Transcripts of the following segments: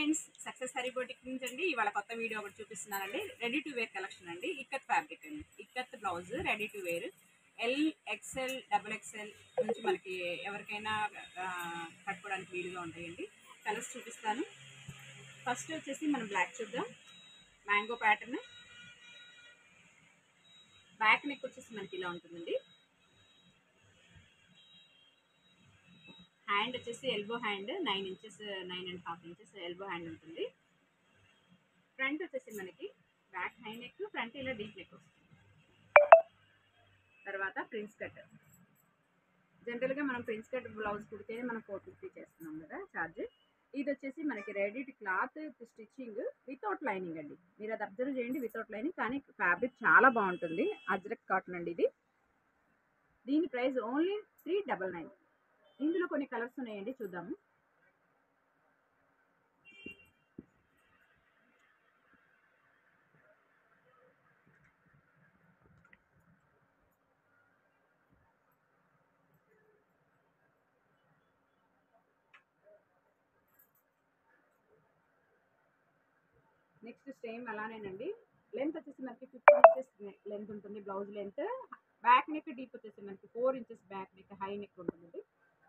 Friends, success Hari boutique నుంచి అండి. ఇవాళ కొత్త వీడియో ఒకటి చూపిస్తున్నానండి. రెడీ టు వేర్ కలెక్షన్ అండి. ఇక్కత్ ఫ్యాబ్రిక్ అండి, ikat blouse ready to wear. L, XL, double XL నుంచి మనకి ఎవరికైనా కట్టుకోవడానికి వీలుగా ఉంటాయండి. కలర్స్ చూపిస్తాను. ఫస్ట్ వచ్చేసి మనం బ్లాక్ చూద్దాం. మ్యాంగో ప్యాటర్న్, బ్యాక్ నెక్ వచ్చేసి మనకి ఇలా ఉంటుందండి. హ్యాండ్ వచ్చేసి elbow hand, 9 inches 9.5 inches elbow hand ఉంటుంది. ఫ్రంట్ వచ్చేసి మనకి బ్యాక్ హై నెక్, ఫ్రంట్ ఇలా డీప్ నెక్ వస్తుంది. తర్వాత ప్రిన్స్ కట్. జనరల్గా మనం ప్రిన్స్ కట్ బ్లౌజ్ కుడితే మనం 450 చేస్తున్నాం కదా ఛార్జ్. ఇది వచ్చేసి మనకి ready to cloth stitching without lining అండి. మీరు అది అబ్జర్వ్ చేయండి, వితౌట్ లైనింగ్. కానీ ఫ్యాబ్రిక్ చాలా బాగుంటుంది. అజ్రక్ కాటన్ అండి ఇది. దీని ప్రైస్ ఓన్లీ 399. ఇందులో కొన్ని కలర్స్ ఉన్నాయండి, చూద్దాము. Next same అలానేనండి. లెంత్ వచ్చేసి మనకి 15 ఇంచెస్ లెంత్ ఉంటుంది blouse length. Back neck deep వచ్చేసి మనకి 4 inches back neck, high neck ఉంటుంది.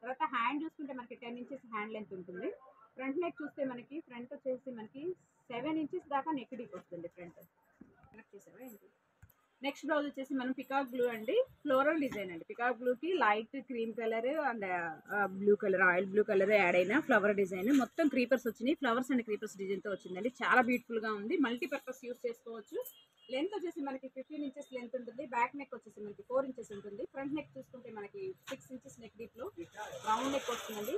తర్వాత హ్యాండ్ చూసుకుంటే మనకి 10 ఇంచెస్ హ్యాండ్ లెంత్ ఉంటుంది. ఫ్రంట్ నెక్ చూస్తే మనకి ఫ్రంట్ వచ్చేసి మనకి 7 ఇంచెస్ దాకా నెక్ డీప్ వస్తుంది ఫ్రంట్. చూసావా ఏంటి? నెక్స్ట్ బ్లౌజ్ వచ్చేసి మనం పికాక్ బ్లూ అండి, ఫ్లోరల్ డిజైన్ అండి. పికాక్ బ్లూకి light cream colour and blue colour, oil blue colour add అయిన ఫ్లవర్ డిజైన్. మొత్తం క్రీపర్స్ వచ్చినాయి, ఫ్లవర్స్ అండ్ క్రీపర్స్ డిజైన్తో వచ్చిందండి. చాలా బ్యూటిఫుల్గా ఉంది. మల్టీపర్పస్ యూస్ చేసుకోవచ్చు. లెంత్ వచ్చేసి మనకి 15 ఇంచెస్ లెంత్ ఉంటుంది. బ్యాక్ నెక్ వచ్చేసి మనకి 4 ఇంచెస్ ఉంటుంది. ఫ్రంట్ నెక్ చూసుకుంటే మనకి 6 ఇంచెస్ నెక్ డీప్లో రౌండ్ నెక్ వస్తుందండి.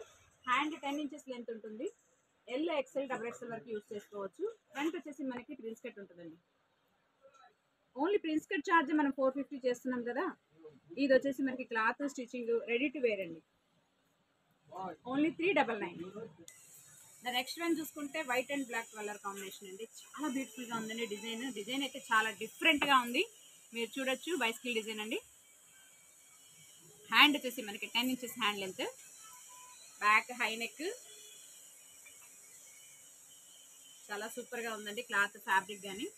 హ్యాండ్ 10 ఇంచెస్ లెంత్ ఉంటుంది. ఎల్, ఎక్స్ఎల్, డబుల్ ఎక్స్ఎల్ వరకు యూస్ చేసుకోవచ్చు. ఫ్రంట్ వచ్చేసి మనకి ప్రిన్స్ కట్ ఉంటుందండి. ఓన్లీ ప్రిన్స్ కట్ ఛార్జ్ మనం 450 చేస్తున్నాం కదా. ఇది వచ్చేసి మనకి cloth stitching ready to wear అండి. ఓన్లీ 399. ద నెక్స్ట్ వన్ చూసుకుంటే white and black colour combination అండి. చాలా బ్యూటిఫుల్గా ఉందండి. డిజైన్ అయితే చాలా డిఫరెంట్గా ఉంది. మీరు చూడొచ్చు, బైస్కిల్ డిజైన్ అండి. హ్యాండ్ వచ్చేసి మనకి 10 inches hand length. Back high neck. చాలా సూపర్గా ఉందండి. క్లాత్ ఫ్యాబ్రిక్ కానీ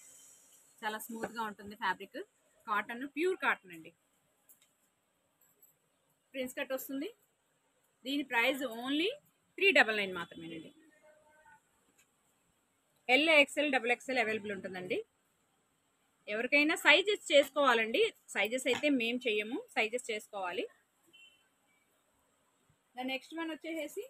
చాలా స్మూత్గా ఉంటుంది. ఫ్యాబ్రిక్ కాటన్, ప్యూర్ కాటన్ అండి. ప్రిన్స్ కట్ వస్తుంది. దీని ప్రైస్ ఓన్లీ 399 మాత్రమేనండి. L, XL, double XL available ఉంటుందండి. ఎవరికైనా సైజెస్ చేసుకోవాలండి. సైజెస్ అయితే మేము చెయ్యము, సైజెస్ చేసుకోవాలి. ద నెక్స్ట్ వన్ వచ్చేసి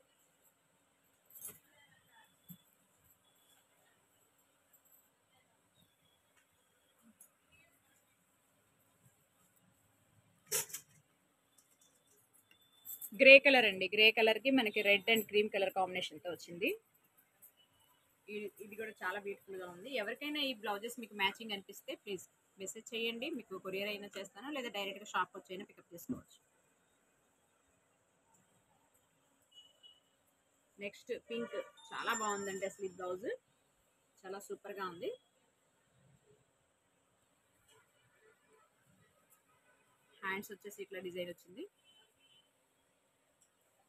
గ్రే కలర్ అండి. గ్రే కలర్కి మనకి రెడ్ అండ్ క్రీమ్ కలర్ కాంబినేషన్తో వచ్చింది. ఇది కూడా చాలా బ్యూటిఫుల్గా ఉంది. ఎవరికైనా ఈ బ్లౌజెస్ మీకు మ్యాచింగ్ అనిపిస్తే ప్లీజ్ మెసేజ్ చేయండి. మీకు కొరియర్ అయినా చేస్తాను, లేదా డైరెక్ట్గా షాప్ వచ్చి అయినా పికప్ చేసుకోవచ్చు. Next pink. చాలా బాగుందండి అసలు ఈ బ్లౌజ్. చాలా సూపర్గా ఉంది. హ్యాండ్స్ వచ్చేసి ఇట్లా డిజైన్ వచ్చింది.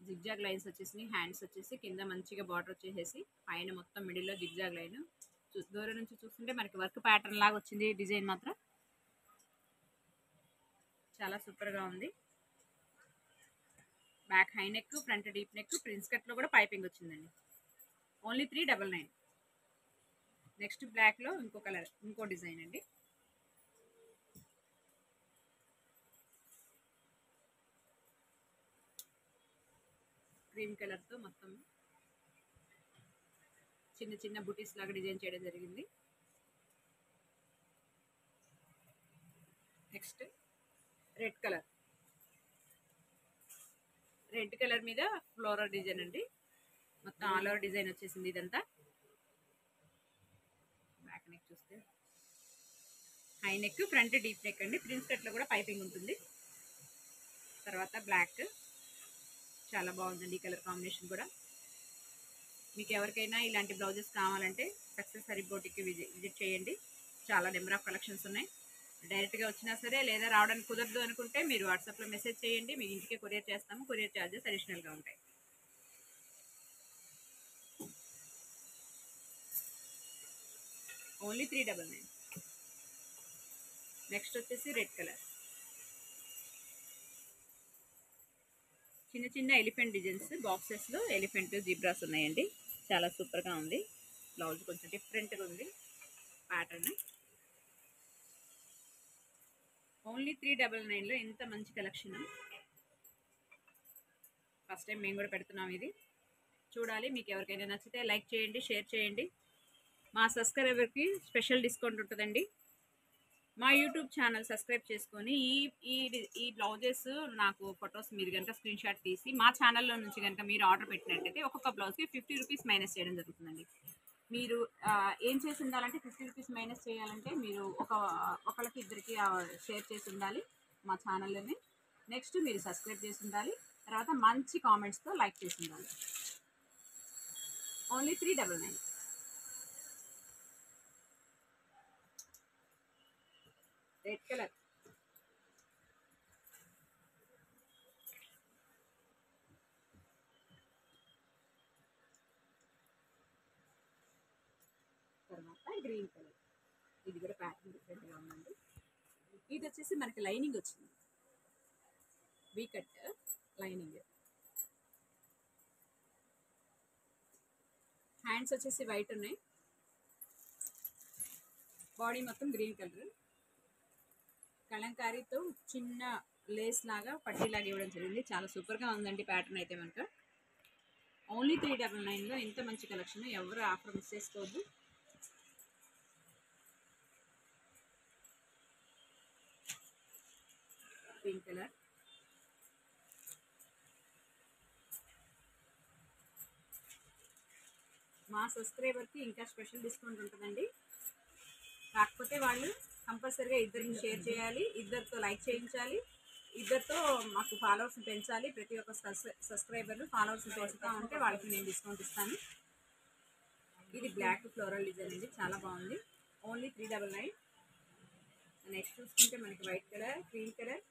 జిగ్జాగ్ లైన్స్ వచ్చేసి హ్యాండ్స్ వచ్చేసి కింద మంచిగా బార్డర్ వచ్చేసి పైన మొత్తం మిడిల్లో జిగ్జాగ్ లైన్. దూరం నుంచి చూస్తుంటే మనకి వర్క్ ప్యాటర్న్ లాగా వచ్చింది. డిజైన్ మాత్రం చాలా సూపర్గా ఉంది. Back high neck, front deep neck. Prince కట్లో కూడా పైపింగ్ వచ్చిందండి. ఓన్లీ 399. నెక్స్ట్ బ్లాక్లో ఇంకో కలర్, ఇంకో డిజైన్ అండి. క్రీమ్ కలర్తో మొత్తం చిన్న చిన్న బుటీస్ లాగా డిజైన్ చేయడం జరిగింది. Next red colour. Red colour మీద ఫ్లోరల్ డిజైన్ అండి. మొత్తం ఆల్ ఓవర్ డిజైన్ వచ్చేసింది ఇదంతా. బ్యాక్ నెక్ చూస్తే high neck, front deep neck అండి. ప్రిన్స్ కట్లో కూడా పైపింగ్ ఉంటుంది. తర్వాత బ్లాక్. చాలా బాగుందండి ఈ కలర్ కాంబినేషన్ కూడా. మీకు ఎవరికైనా ఇలాంటి బ్లౌజెస్ కావాలంటే సక్సెస్ హరి బొటిక్కి విజిట్ చేయండి. చాలా నెంబర్ ఆఫ్ కలెక్షన్స్ ఉన్నాయి. డైరెక్ట్గా వచ్చినా సరే, లేదా రావడానికి కుదరదు అనుకుంటే మీరు వాట్సాప్లో మెసేజ్ చేయండి. మీ ఇంటికి కొరియర్ చేస్తాము. కొరియర్ ఛార్జెస్ అడిషనల్గా ఉంటాయి. ఓన్లీ 399. నెక్స్ట్ వచ్చేసి రెడ్ కలర్, చిన్న చిన్న ఎలిఫెంట్ డిజైన్స్ బాక్సెస్లో ఎలిఫెంట్ జిబ్రాస్ ఉన్నాయండి. చాలా సూపర్గా ఉంది. బ్లౌజ్ కొంచెం డిఫరెంట్గా ఉంది ప్యాటర్న్. ఓన్లీ 399లో ఇంత మంచి కలెక్షన్ ఫస్ట్ టైం మేము కూడా పెడుతున్నాం. ఇది చూడాలి. మీకు ఎవరికైనా నచ్చితే లైక్ చేయండి, షేర్ చేయండి. మా సబ్స్క్రైబర్కి స్పెషల్ డిస్కౌంట్ ఉంటుందండి. మా యూట్యూబ్ ఛానల్ సబ్స్క్రైబ్ చేసుకొని ఈ బ్లౌజెస్ నాకు ఫొటోస్ మీరు కనుక స్క్రీన్ షాట్ తీసి మా ఛానల్లో నుంచి కనుక మీరు ఆర్డర్ పెట్టినట్టయితే ఒక్కొక్క బ్లౌజ్కి 50 రూపీస్ మైనస్ చేయడం జరుగుతుందండి. మీరు ఏం చేసి ఉండాలంటే 50 రూపీస్ మైనస్ చేయాలంటే మీరు ఒకళ్ళకి ఇద్దరికి షేర్ చేసి ఉండాలి మా ఛానల్లోనే. నెక్స్ట్ మీరు సబ్స్క్రైబ్ చేసి ఉండాలి. తర్వాత మంచి కామెంట్స్తో లైక్ చేసి ఉండాలి. ఓన్లీ 399. రెడ్ కలర్, తర్వాత గ్రీన్ కలర్. ఇది కూడా ప్యాటర్న్ డిఫరెంట్గా ఉందండి. ఇది వచ్చేసి మనకి లైనింగ్ వచ్చింది, వీ కట్ లైనింగ్. హ్యాండ్స్ వచ్చేసి వైట్ ఉన్నాయి, బాడీ మొత్తం గ్రీన్ కలర్. కలంకారీతో చిన్న లేస్ లాగా పట్టీలాగా ఇవ్వడం జరిగింది. చాలా సూపర్గా ఉందండి ప్యాటర్న్ అయితే మనకు. ఓన్లీ 399లో ఇంత మంచి కలెక్షన్, ఎవరు ఆఫర్ మిస్ చేసుకోవద్దు. పింక్ కలర్, మా సబ్స్క్రైబర్కి ఇంకా స్పెషల్ డిస్కౌంట్ ఉంటుందండి. కాకపోతే వాళ్ళు కంపల్సరీగా ఇద్దరిని షేర్ చేయాలి, ఇద్దరితో లైక్ చేయించాలి, ఇద్దరితో మాకు ఫాలోవర్స్ పెంచాలి. ప్రతి ఒక్క సబ్స్క్రైబర్లు ఫాలోవర్స్ పెంచుతూ ఉంటే వాళ్ళకి నేను డిస్కౌంట్ ఇస్తాను. ఇది బ్లాక్ ఫ్లోరల్ డిజైన్ అండి, చాలా బాగుంది. ఓన్లీ 399. నెక్స్ట్ చూసుకుంటే మనకి వైట్ కలర్, గ్రీన్ కలర్,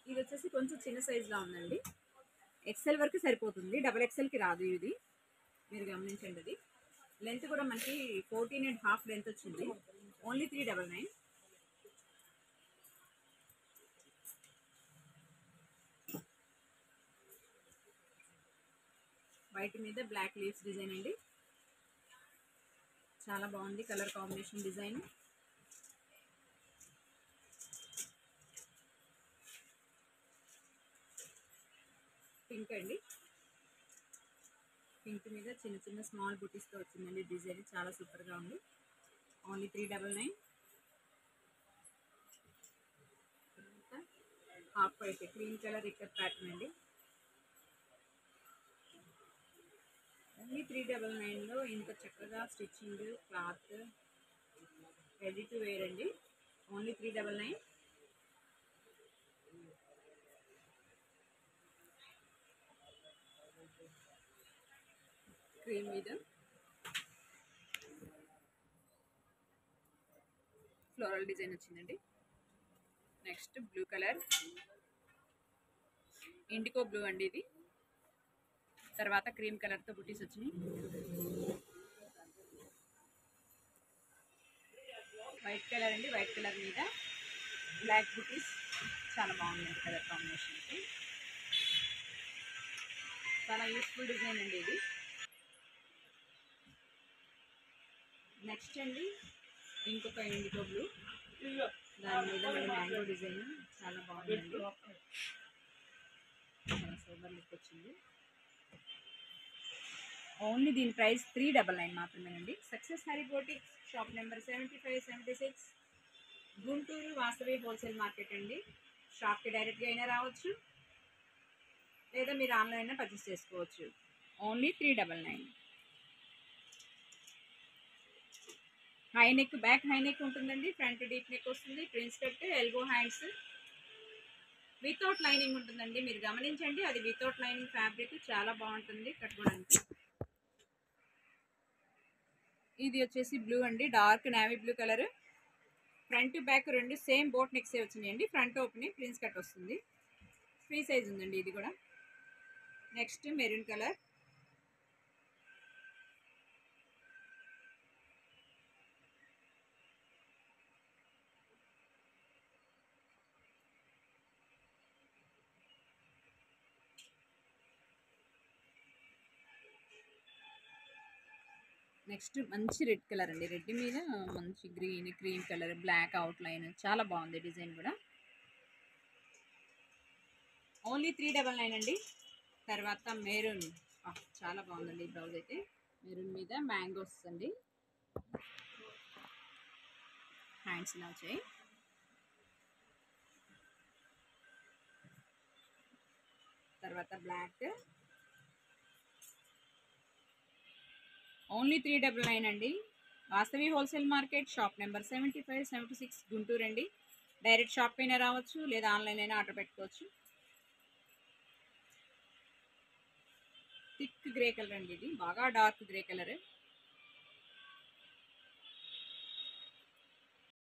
ఇది వచ్చేసి కొంచెం చిన్న సైజులో ఉందండి. ఎక్సెల్ వరకు సరిపోతుంది, డబుల్ ఎక్సెల్కి రాదు. ఇది మీరు గమనించండి. అది లెంత్ కూడా మనకి 14.5 లెంత్ వచ్చింది. ఓన్లీ 399. వైట్ మీద బ్లాక్ లీవ్స్ డిజైన్ అండి, చాలా బాగుంది కలర్ కాంబినేషన్ డిజైన్. పింక్ అండి, పింక్ మీద చిన్న చిన్న స్మాల్ బుటీస్తో వచ్చిందండి డిజైన్, చాలా సూపర్గా ఉంది. Only 399. Half white cream colour ఇక్కడ ప్యాటర్న్ అండి. ఓన్లీ 399లో ఇంత చక్కగా stitching cloth ready to wear అండి. ఓన్లీ 399. క్రీమ్ మీద ఫ్లోరల్ డిజైన్ వచ్చిందండి. Next blue colour, indigo blue అండి ఇది. తర్వాత క్రీమ్ కలర్తో బుటీస్ వచ్చినాయి. వైట్ కలర్ అండి, వైట్ కలర్ మీద బ్లాక్ బుటీస్, చాలా బాగుందండి కలర్ కాంబినేషన్కి. చాలా యూస్ఫుల్ డిజైన్ అండి ఇది. నెక్స్ట్ అండి ఇంకొక ఇండిగో బ్లూ, దాని మీద మన మ్యాంగో డిజైన్ చాలా బాగుందండి, చాలా సూపర్ లుక్ వచ్చింది. ఓన్లీ దీని ప్రైస్ 399 మాత్రమేనండి. Success Hari Boutiques, shop number 7576, Guntur Vasavi wholesale market అండి. షాప్కి డైరెక్ట్గా అయినా రావచ్చు, లేదా మీరు ఆన్లైన్ పర్చేస్ చేసుకోవచ్చు. Only 399. High neck, back high neck ఉంటుందండి, ఫ్రంట్ డీప్ నెక్ వస్తుంది, prince cut, elbow hands, without lining ఉంటుందండి. మీరు గమనించండి, అది వితౌట్ లైనింగ్ ఫ్యాబ్రిక్ చాలా బాగుంటుంది కట్టుకోవడానికి. ఇది వచ్చేసి బ్లూ అండి, dark navy blue colour. Front back రెండు సేమ్ బోట్ నెక్సే వచ్చినాయండి. ఫ్రంట్ ఓపెన్ ప్రిన్స్ కట్ వస్తుంది, ఫ్రీ సైజ్ ఉందండి ఇది కూడా. నెక్స్ట్ మెరూన్ కలర్, నెక్స్ట్ మంచి రెడ్ కలర్ అండి. రెడ్ మీద మంచి green, cream colour, black outline, చాలా బాగుంది డిజైన్ కూడా. ఓన్లీ 399 అండి. తర్వాత మెరూన్, చాలా బాగుందండి ఈ బ్లౌజ్ అయితే. మెరూన్ మీద మ్యాంగోస్ అండి, హ్యాండ్స్ ఇలా వచ్చాయి. తర్వాత బ్లాక్, ఓన్లీ 399 అండి. Vasavi wholesale market, shop number 75, 76 Guntur అండి. డైరెక్ట్ షాప్ అయినా రావచ్చు, లేదా ఆన్లైన్ అయినా ఆర్డర్ పెట్టుకోవచ్చు. థిక్ గ్రే కలర్ అండి, ఇది బాగా డార్క్ గ్రే కలర్.